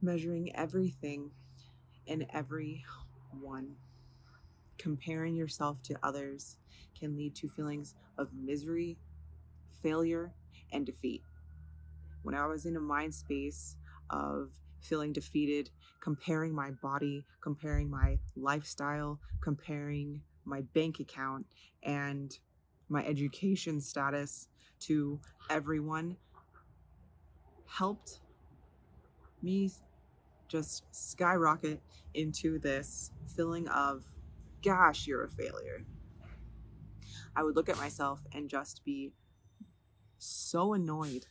Measuring everything and everyone, comparing yourself to others can lead to feelings of misery, failure, and defeat. When I was in a mind space of feeling defeated, comparing my body, comparing my lifestyle, comparing my bank account and my education status to everyone, helped me just skyrocket into this feeling of, gosh, you're a failure. I would look at myself and just be so annoyed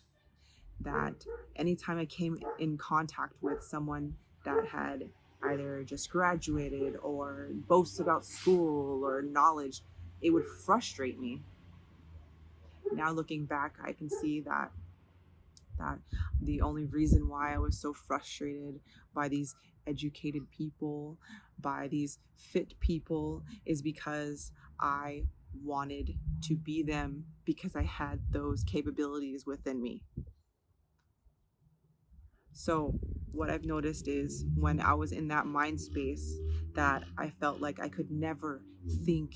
that anytime I came in contact with someone that had either just graduated or boasts about school or knowledge, it would frustrate me. Now looking back, I can see that the only reason why I was so frustrated by these educated people, by these fit people, is because I wanted to be them because I had those capabilities within me. So, what I've noticed is when I was in that mind space, that I felt like I could never think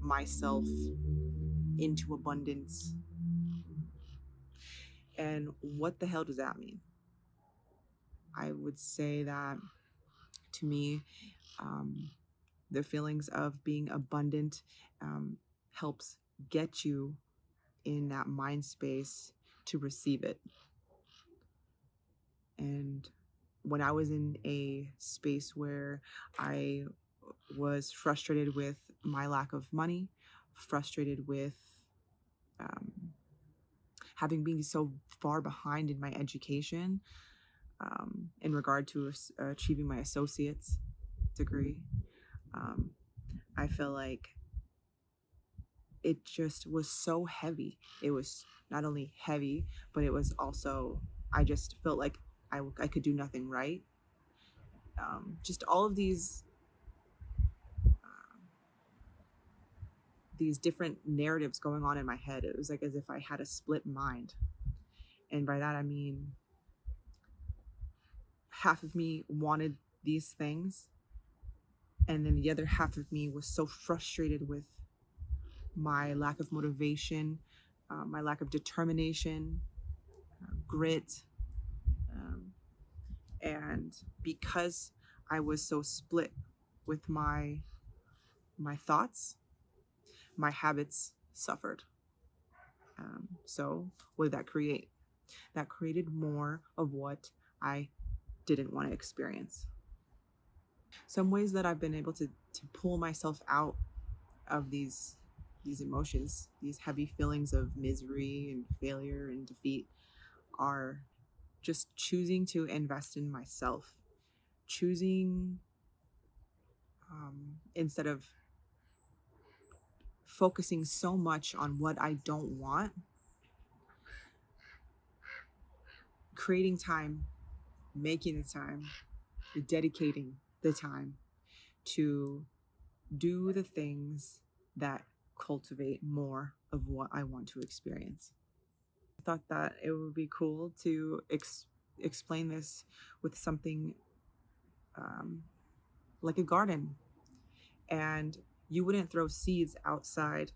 myself into abundance. And what the hell does that mean? I would say that to me, um, the feelings of being abundant helps get you in that mind space to receive it. And when I was in a space where I was frustrated with my lack of money, frustrated with um, having been so far behind in my education in regard to achieving my associate's degree, um, I feel like it just was so heavy. It was not only heavy, but it was also, I just felt like I could do nothing right. Just all of these different narratives going on in my head. It was like as if I had a split mind. And by that, I mean, half of me wanted these things, and then the other half of me was so frustrated with my lack of motivation, my lack of determination, grit. Um, and because I was so split with my thoughts, my habits suffered. So what did that create? That created more of what I didn't want to experience. Some ways that I've been able to pull myself out of these emotions, these heavy feelings of misery and failure and defeat, are just choosing to invest in myself, choosing instead of focusing so much on what I don't want, creating time, making the time, dedicating the time to do the things that cultivate more of what I want to experience. I thought that it would be cool to explain this with something um, like a garden. And you wouldn't throw seeds outside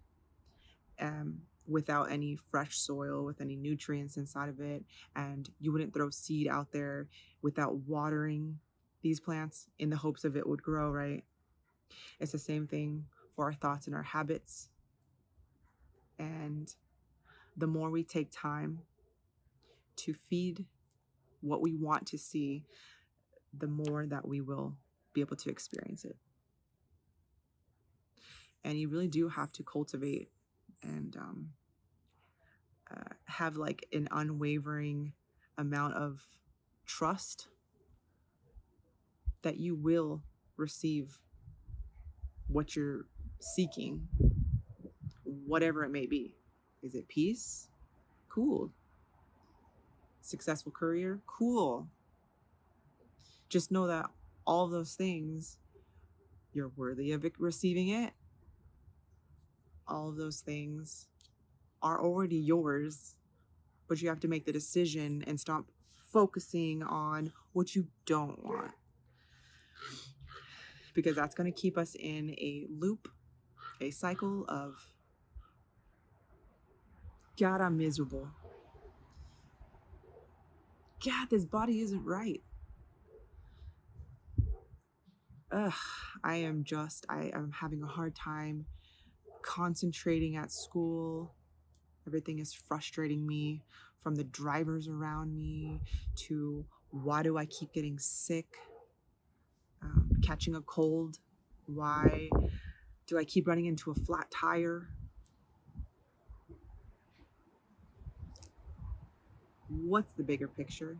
without any fresh soil, with any nutrients inside of it. And you wouldn't throw seed out there without watering these plants in the hopes of it would grow, right? It's the same thing for our thoughts and our habits. And the more we take time to feed what we want to see, the more that we will be able to experience it. And you really do have to cultivate and have like an unwavering amount of trust that you will receive what you're seeking, whatever it may be. Is it peace? Cool. Successful career? Cool. Just know that all of those things, you're worthy of receiving it. All of those things are already yours, but you have to make the decision and stop focusing on what you don't want, because that's going to keep us in a loop, a cycle of, God, I'm miserable. God, this body isn't right. Ugh, I am having a hard time concentrating at school. Everything is frustrating me, from the drivers around me to why do I keep getting sick, catching a cold? Why do I keep running into a flat tire? What's the bigger picture?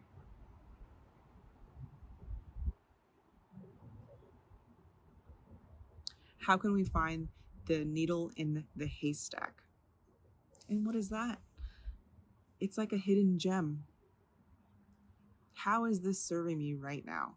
How can we find the needle in the haystack? And what is that? It's like a hidden gem. How is this serving me right now?